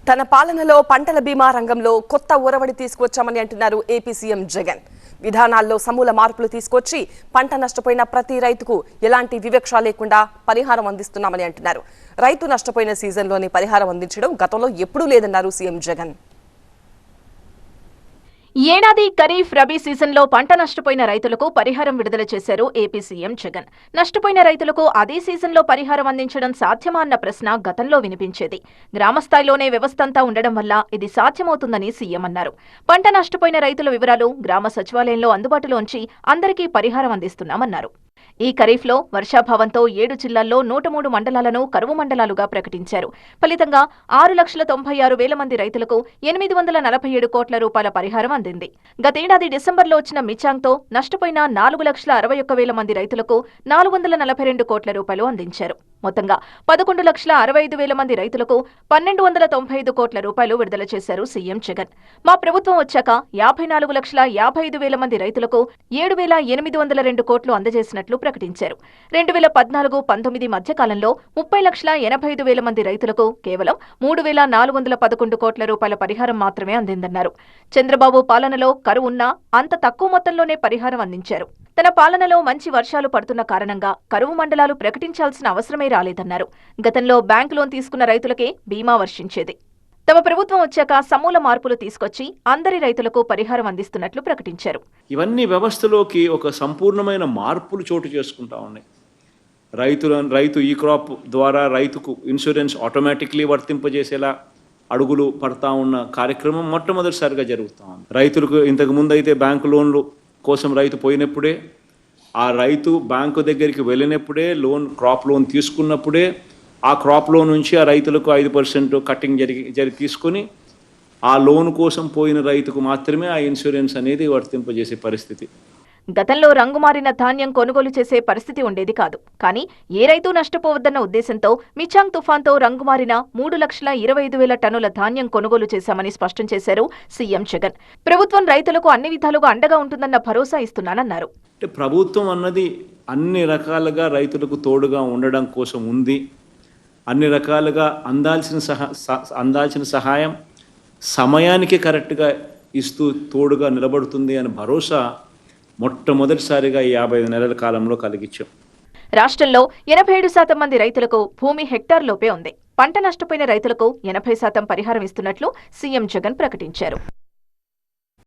తన పాలనలో పంటల బీమా రంగంలో కొత్త ఒరవడి తీసుకొచ్చామని అంటున్నారు ఏపీ సీఎం జగన్. విధానాల్లో సమూల మార్పులు తీసుకొచ్చి పంట నష్టపోయిన ప్రతి రైతుకు ఎలాంటి వివక్ష లేకుండా పరిహారం అందిస్తున్నామని అంటున్నారు. రైతు నష్టపోయిన సీజన్లోనే పరిహారం అందించడం గతంలో ఎప్పుడూ లేదన్నారు సీఎం జగన్. ఏడాది ఖరీఫ్ రబీ సీజన్లో పంట నష్టపోయిన రైతులకు పరిహారం విడుదల చేశారు ఏపీ సీఎం జగన్. నష్టపోయిన రైతులకు అదే సీజన్లో పరిహారం అందించడం సాధ్యమా అన్న ప్రశ్న గతంలో వినిపించేది. గ్రామస్థాయిలోనే వ్యవస్థంతా ఉండడం వల్ల ఇది సాధ్యమవుతుందని సీఎం అన్నారు. పంట నష్టపోయిన రైతుల వివరాలు గ్రామ సచివాలయంలో అందుబాటులో ఉంచి అందరికీ పరిహారం అందిస్తున్నామన్నారు. ఈ ఖరీఫ్లో వర్షాభావంతో 7 జిల్లాల్లో 103 మండలాలను కరువు మండలాలుగా ప్రకటించారు. ఫలితంగా 6,96,000 మంది రైతులకు 847 కోట్ల రూపాయల పరిహారం అందింది. గతేడాది డిసెంబర్లో వచ్చిన మిచాంగ్తో నష్టపోయిన 4,61,000 మంది రైతులకు 442 కోట్ల రూపాయలు అందించారు. మొత్తంగా 11,65,000 మంది రైతులకు 1,295 కోట్ల రూపాయలు విడుదల చేశారు సీఎం జగన్. మా ప్రభుత్వం వచ్చాక 54,55,000 మంది రైతులకు 7,802 కోట్లు అందజేసినట్లు ప్రకటించారు. 2014-19 మధ్యకాలంలో 30,85,000 మంది రైతులకు కేవలం 3,411 కోట్ల రూపాయల పరిహారం మాత్రమే అందిందన్నారు. చంద్రబాబు పాలనలో కరువు ఉన్నా అంత తక్కువ మొత్తంలోనే పరిహారం అందించారు. తన పాలనలో మంచి వర్షాలు పడుతున్న కారణంగా కరువు మండలాలు ప్రకటించాల్సిన అవసరమే రాలేదన్నారు. గతంలో బ్యాంకు లోన్ తీసుకున్న రైతులకే బీమా వర్షించేది. తమ ప్రభుత్వం వచ్చాక సమూల మార్పులు తీసుకొచ్చి అందరి రైతులకు పరిహారం అందిస్తున్నట్లు ప్రకటించారు. ఇవన్నీ వ్యవస్థలోకి ఒక సంపూర్ణమైన మార్పులు చోటు చేసుకుంటా ఉన్నాయి. రైతు ఈ క్రాప్ ద్వారా రైతుకు ఇన్సూరెన్స్ ఆటోమేటిక్లీ వర్తింపజేసేలా అడుగులు పడతా ఉన్న కార్యక్రమం మొట్టమొదటిసారిగా జరుగుతూ ఉంది. రైతులకు ఇంతకు ముందు అయితే బ్యాంకు లోన్లు కోసం రైతు పోయినప్పుడే, ఆ రైతు బ్యాంకు దగ్గరికి వెళ్ళినప్పుడే, క్రాప్ లోన్ తీసుకున్నప్పుడే ఆ క్రాప్ లోన్ నుంచి ఆ రైతులకు 5% కట్టింగ్ తీసుకొని ఆ లోన్ కోసం పోయిన రైతుకు మాత్రమే ఆ ఇన్సూరెన్స్ అనేది వర్తింపజేసే పరిస్థితి. గతంలో రంగుమారిన ధాన్యం కొనుగోలు చేసే పరిస్థితి ఉండేది కాదు. కానీ ఏ రైతు నష్టపోవద్దన్న ఉద్దేశంతో మిచాంగ్ తుఫాన్తో రంగుమారిన 3,25,000 టన్నుల ధాన్యం కొనుగోలు చేశామని స్పష్టం చేశారు సీఎం జగన్. ప్రభుత్వం రైతులకు అన్ని విధాలుగా అండగా ఉంటుందన్న భరోసా ఇస్తున్నానన్నారు. ప్రభుత్వం అన్నది అన్ని రకాలుగా రైతులకు తోడుగా ఉండడం కోసం ఉంది. అన్ని రకాలుగా అందాల్సిన సహాయం సమయానికి కరెక్ట్గా ఇస్తూ తోడుగా నిలబడుతుంది అని భరోసా మొట్టమొదటిసారిగా ఈ 55 నెలల కాలంలో కలిగించాం. రాష్ట్రంలో 87% మంది రైతులకు భూమి హెక్టార్లోపే ఉంది. పంట నష్టపోయిన రైతులకు 80% పరిహారం ఇస్తున్నట్లు సీఎం జగన్ ప్రకటించారు.